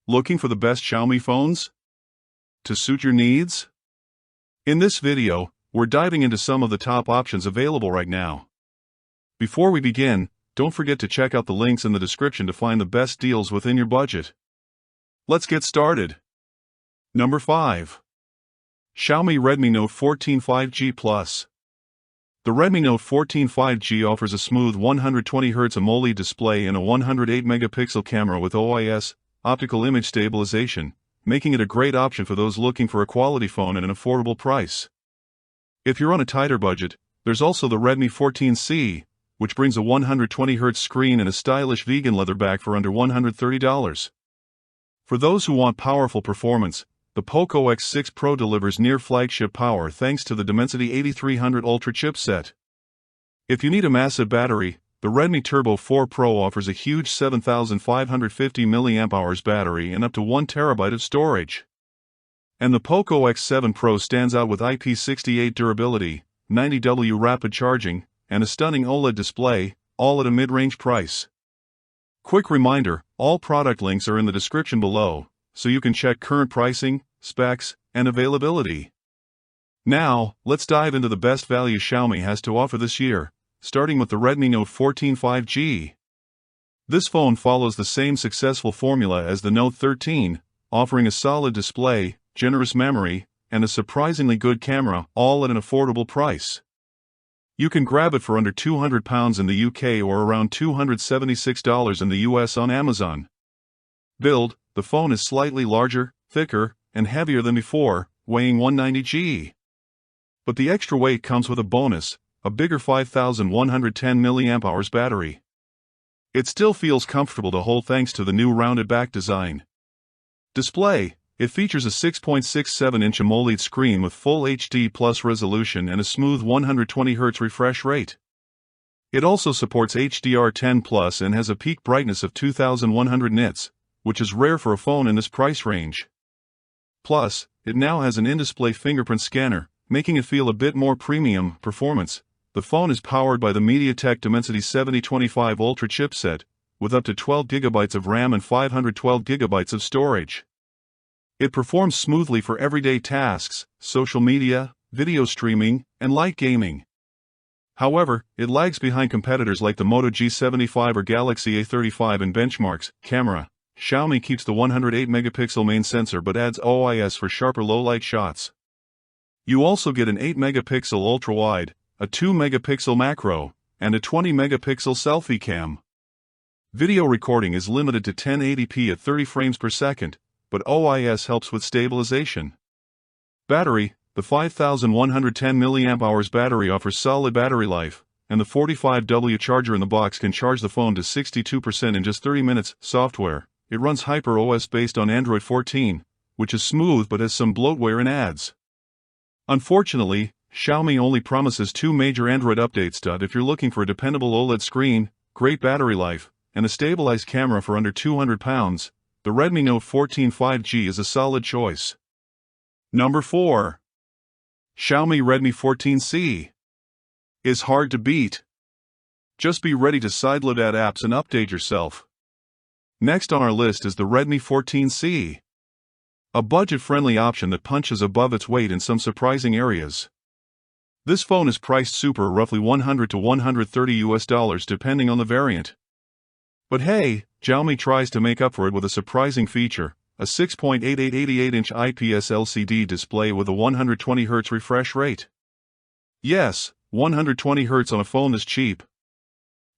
Looking for the best Xiaomi phones to suit your needs? In this video, we're diving into some of the top options available right now. Before we begin, don't forget to check out the links in the description to find the best deals within your budget. Let's get started. Number 5. Xiaomi Redmi Note 14 5G Plus. The Redmi Note 14 5G offers a smooth 120Hz AMOLED display and a 108-megapixel camera with OIS, optical image stabilization, making it a great option for those looking for a quality phone at an affordable price. If you're on a tighter budget, there's also the Redmi 14C, which brings a 120Hz screen and a stylish vegan leather back for under $130. For those who want powerful performance, the Poco X6 Pro delivers near-flagship power thanks to the Dimensity 8300 Ultra chipset. If you need a massive battery, the Redmi Turbo 4 Pro offers a huge 7,550 mAh battery and up to 1 TB of storage. And the Poco X7 Pro stands out with IP68 durability, 90W rapid charging, and a stunning OLED display, all at a mid-range price. Quick reminder, all product links are in the description below, so you can check current pricing, specs, and availability. Now, let's dive into the best value Xiaomi has to offer this year, starting with the Redmi Note 14 5G. This phone follows the same successful formula as the Note 13, offering a solid display, generous memory, and a surprisingly good camera, all at an affordable price. You can grab it for under £200 in the UK or around $276 in the US on Amazon. Build: the phone is slightly larger, thicker, and heavier than before, weighing 190g. But the extra weight comes with a bonus, a bigger 5,110 mAh battery. It still feels comfortable to hold thanks to the new rounded back design. Display: it features a 6.67-inch AMOLED screen with full HD Plus resolution and a smooth 120Hz refresh rate. It also supports HDR10+ and has a peak brightness of 2100 nits, which is rare for a phone in this price range. Plus, it now has an in-display fingerprint scanner, making it feel a bit more premium performance. The phone is powered by the MediaTek Dimensity 7025 Ultra chipset, with up to 12GB of RAM and 512GB of storage. It performs smoothly for everyday tasks, social media, video streaming, and light gaming. However, it lags behind competitors like the Moto G75 or Galaxy A35 in benchmarks. Camera: Xiaomi keeps the 108-megapixel main sensor but adds OIS for sharper low-light shots. You also get an 8-megapixel ultra-wide, a 2-megapixel macro, and a 20-megapixel selfie cam. Video recording is limited to 1080p at 30 frames per second, but OIS helps with stabilization. Battery: the 5,110 mAh battery offers solid battery life, and the 45W charger in the box can charge the phone to 62% in just 30 minutes. Software: it runs HyperOS based on Android 14, which is smooth but has some bloatware and ads. Unfortunately, Xiaomi only promises 2 major Android updates. If you're looking for a dependable OLED screen, great battery life, and a stabilized camera for under £200, the Redmi Note 14 5G is a solid choice. Number 4. Xiaomi Redmi 14C is hard to beat. Just be ready to sideload apps and update yourself. Next on our list is the Redmi 14C, a budget-friendly option that punches above its weight in some surprising areas. This phone is priced super, roughly $100 to $130 depending on the variant. But hey, Xiaomi tries to make up for it with a surprising feature, a 6.8888-inch IPS LCD display with a 120Hz refresh rate. Yes, 120Hz on a phone is cheap.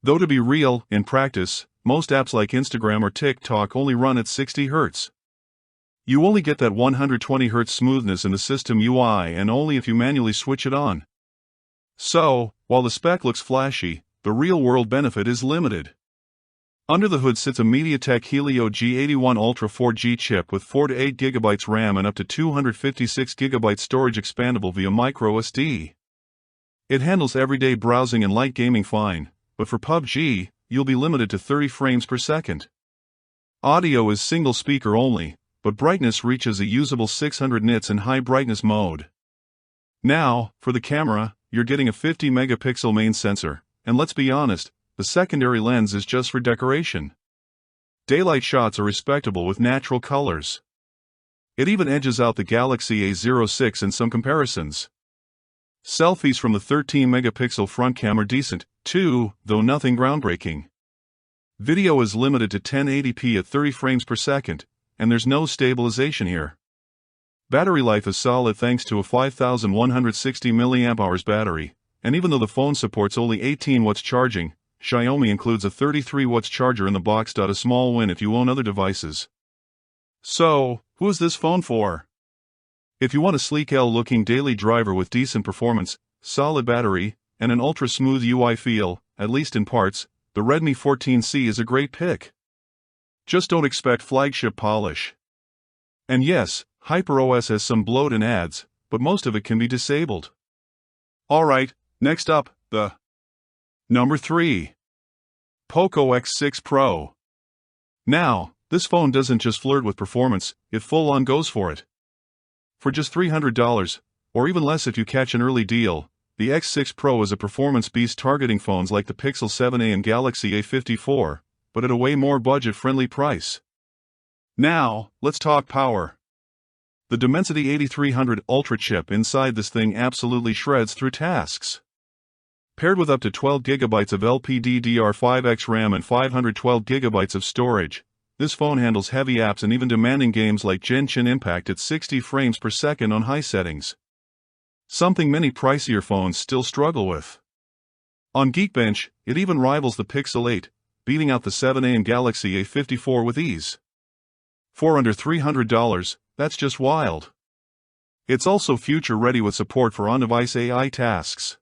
Though to be real, in practice, most apps like Instagram or TikTok only run at 60Hz. You only get that 120Hz smoothness in the system UI and only if you manually switch it on. So, while the spec looks flashy, the real-world benefit is limited. Under the hood sits a MediaTek Helio G81 Ultra 4G chip with 4 to 8GB RAM and up to 256GB storage expandable via microSD. It handles everyday browsing and light gaming fine, but for PUBG, you'll be limited to 30 frames per second. Audio is single speaker only, but brightness reaches a usable 600 nits in high brightness mode. Now, for the camera, you're getting a 50-megapixel main sensor, and let's be honest, the secondary lens is just for decoration. Daylight shots are respectable with natural colors. It even edges out the Galaxy A06 in some comparisons. Selfies from the 13-megapixel front camera are decent, too, though nothing groundbreaking. Video is limited to 1080p at 30 frames per second, and there's no stabilization here. Battery life is solid thanks to a 5160 mAh battery, and even though the phone supports only 18 watts charging, Xiaomi includes a 33 watts charger in the box. A small win if you own other devices. So, who is this phone for? If you want a sleek L-looking daily driver with decent performance, solid battery, and an ultra-smooth UI feel, at least in parts, the Redmi 14C is a great pick. Just don't expect flagship polish. And yes, HyperOS has some bloat and ads, but most of it can be disabled. Alright, next up, the number 3. Poco X6 Pro. Now, this phone doesn't just flirt with performance, it full-on goes for it. For just $300, or even less if you catch an early deal, the X6 Pro is a performance beast targeting phones like the Pixel 7a and Galaxy A54, but at a way more budget-friendly price. Now, let's talk power. The Dimensity 8300 Ultra chip inside this thing absolutely shreds through tasks. Paired with up to 12 GB of LPDDR5X RAM and 512 GB of storage, this phone handles heavy apps and even demanding games like Genshin Impact at 60 frames per second on high settings. Something many pricier phones still struggle with. On Geekbench, it even rivals the Pixel 8, beating out the 7a and Galaxy A54 with ease. For under $300, that's just wild. It's also future-ready with support for on-device AI tasks.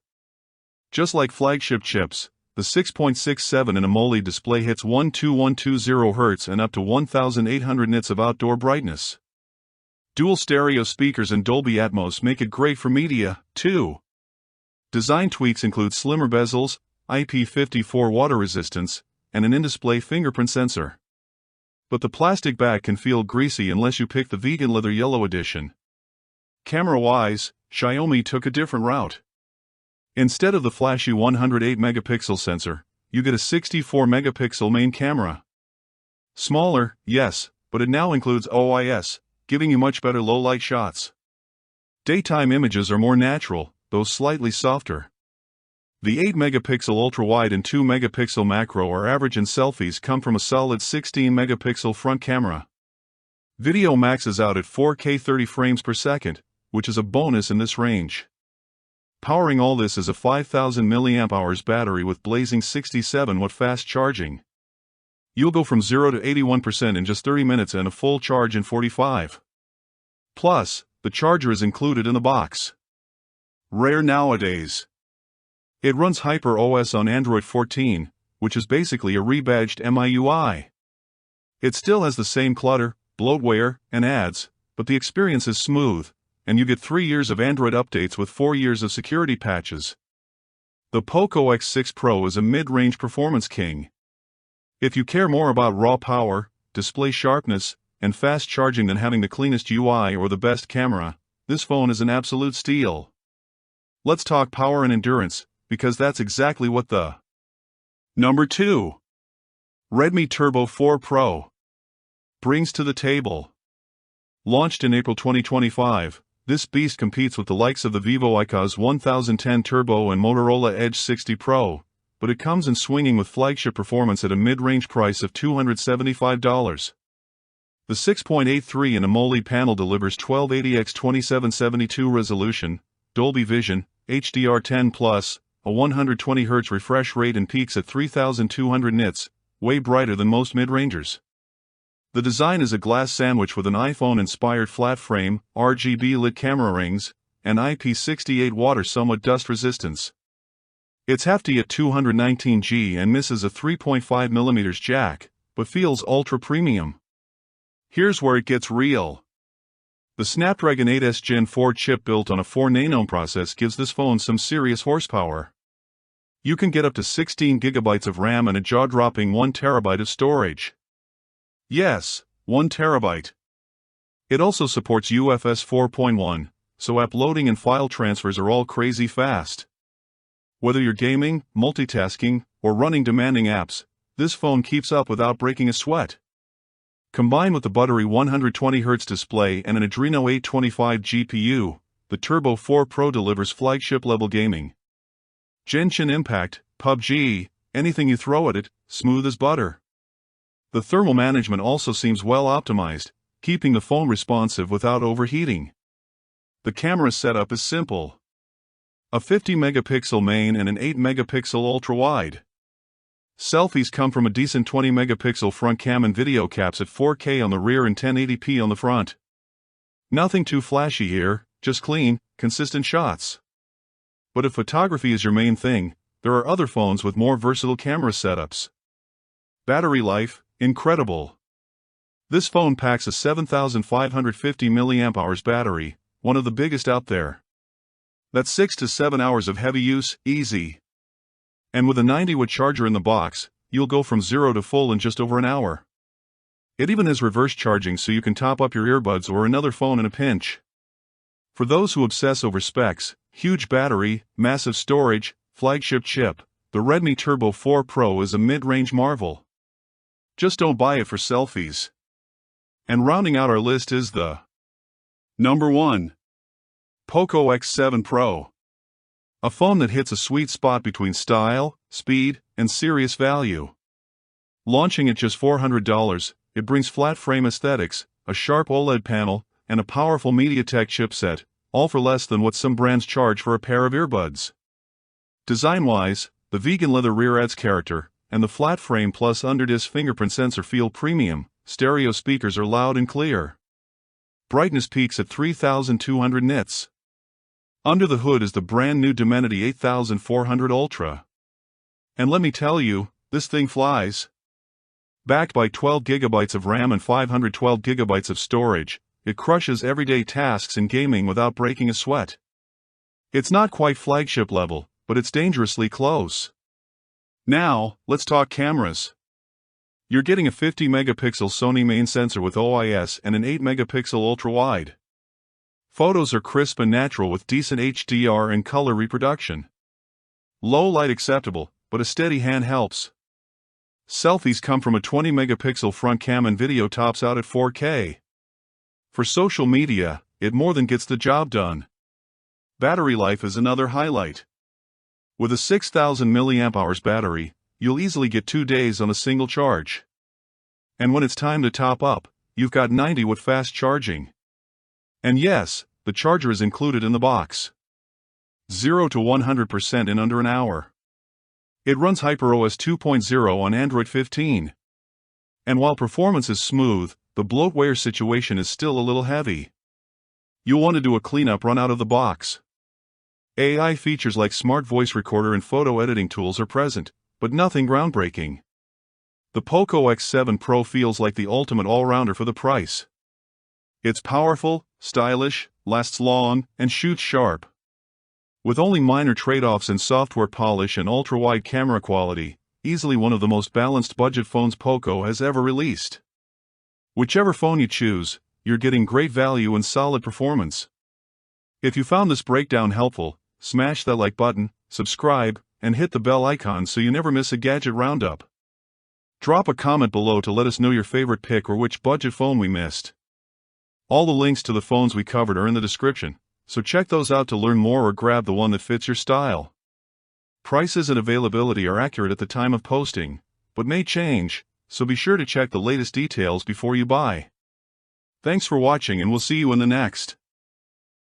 Just like flagship chips, the 6.67 in AMOLED display hits 12120 Hz and up to 1800 nits of outdoor brightness. Dual stereo speakers and Dolby Atmos make it great for media, too. Design tweaks include slimmer bezels, IP54 water resistance, and an in-display fingerprint sensor. But the plastic back can feel greasy unless you pick the vegan leather yellow edition. Camera-wise, Xiaomi took a different route. Instead of the flashy 108-megapixel sensor, you get a 64-megapixel main camera. Smaller, yes, but it now includes OIS, giving you much better low-light shots. Daytime images are more natural, though slightly softer. The 8-megapixel ultra-wide and 2-megapixel macro are average and selfies come from a solid 16-megapixel front camera. Video maxes out at 4K 30 frames per second, which is a bonus in this range. Powering all this is a 5000 mAh battery with blazing 67-watt fast charging. You'll go from 0 to 81% in just 30 minutes and a full charge in 45. Plus, the charger is included in the box. Rare nowadays. It runs HyperOS on Android 14, which is basically a rebadged MIUI. It still has the same clutter, bloatware, and ads, but the experience is smooth, and you get 3 years of Android updates with 4 years of security patches. The Poco X6 Pro is a mid-range performance king. If you care more about raw power, display sharpness, and fast charging than having the cleanest UI or the best camera, this phone is an absolute steal. Let's talk power and endurance, because that's exactly what the number 2. Redmi Turbo 4 Pro brings to the table. Launched in April 2025, this beast competes with the likes of the Vivo iQOO 1010 Turbo and Motorola Edge 60 Pro, but it comes in swinging with flagship performance at a mid-range price of $275. The 6.83 in AMOLED panel delivers 1280x2772 resolution, Dolby Vision, HDR10+, a 120 Hz refresh rate and peaks at 3200 nits, way brighter than most mid-rangers. The design is a glass sandwich with an iPhone-inspired flat frame, RGB-lit camera rings, and IP68 water somewhat dust resistance. It's hefty at 219G and misses a 3.5mm jack, but feels ultra-premium. Here's where it gets real. The Snapdragon 8S Gen 4 chip built on a 4nm process gives this phone some serious horsepower. You can get up to 16 GB of RAM and a jaw-dropping 1 TB of storage. Yes, 1 TB. It also supports UFS 4.1, so app loading and file transfers are all crazy fast. Whether you're gaming, multitasking, or running demanding apps, this phone keeps up without breaking a sweat. Combined with the buttery 120Hz display and an Adreno 825 GPU, the Turbo 4 Pro delivers flagship-level gaming. Genshin Impact, PUBG, anything you throw at it, smooth as butter. The thermal management also seems well optimized, keeping the phone responsive without overheating. The camera setup is simple. A 50-megapixel main and an 8-megapixel ultra-wide. Selfies come from a decent 20-megapixel front cam and video caps at 4K on the rear and 1080p on the front. Nothing too flashy here, just clean, consistent shots. But if photography is your main thing, there are other phones with more versatile camera setups. Battery life, incredible. This phone packs a 7,550 mAh battery, one of the biggest out there. That's 6 to 7 hours of heavy use, easy. And with a 90-watt charger in the box, you'll go from 0 to full in just over an hour. It even has reverse charging so you can top up your earbuds or another phone in a pinch. For those who obsess over specs, huge battery, massive storage, flagship chip, the Redmi Turbo 4 Pro is a mid-range marvel. Just don't buy it for selfies. And rounding out our list is the Number 1. Poco X7 Pro. A phone that hits a sweet spot between style, speed, and serious value. Launching at just $400, it brings flat-frame aesthetics, a sharp OLED panel, and a powerful MediaTek chipset, all for less than what some brands charge for a pair of earbuds. Design-wise, the vegan leather rear adds character, and the flat frame plus under-disc fingerprint sensor feel premium. Stereo speakers are loud and clear. Brightness peaks at 3,200 nits. Under the hood is the brand new Dimensity 8400 Ultra. And let me tell you, this thing flies. Backed by 12 GB of RAM and 512 GB of storage, it crushes everyday tasks in gaming without breaking a sweat. It's not quite flagship level, but it's dangerously close. Now, let's talk cameras. You're getting a 50-megapixel Sony main sensor with OIS and an 8-megapixel ultra-wide. Photos are crisp and natural with decent HDR and color reproduction. Low light acceptable, but a steady hand helps. Selfies come from a 20-megapixel front cam and video tops out at 4K. For social media, it more than gets the job done. Battery life is another highlight. With a 6,000 mAh battery, you'll easily get 2 days on a single charge. And when it's time to top up, you've got 90-watt fast charging. And yes, the charger is included in the box. 0 to 100% in under an hour. It runs HyperOS 2.0 on Android 15. And while performance is smooth, the bloatware situation is still a little heavy. You'll want to do a cleanup run out of the box. AI features like smart voice recorder and photo editing tools are present, but nothing groundbreaking. The Poco X7 Pro feels like the ultimate all-rounder for the price. It's powerful, stylish, lasts long, and shoots sharp. With only minor trade-offs in software polish and ultra-wide camera quality, easily one of the most balanced budget phones Poco has ever released. Whichever phone you choose, you're getting great value and solid performance. If you found this breakdown helpful, smash that like button, subscribe, and hit the bell icon so you never miss a gadget roundup. Drop a comment below to let us know your favorite pick or which budget phone we missed. All the links to the phones we covered are in the description, so check those out to learn more or grab the one that fits your style. Prices and availability are accurate at the time of posting, but may change, so be sure to check the latest details before you buy. Thanks for watching and we'll see you in the next.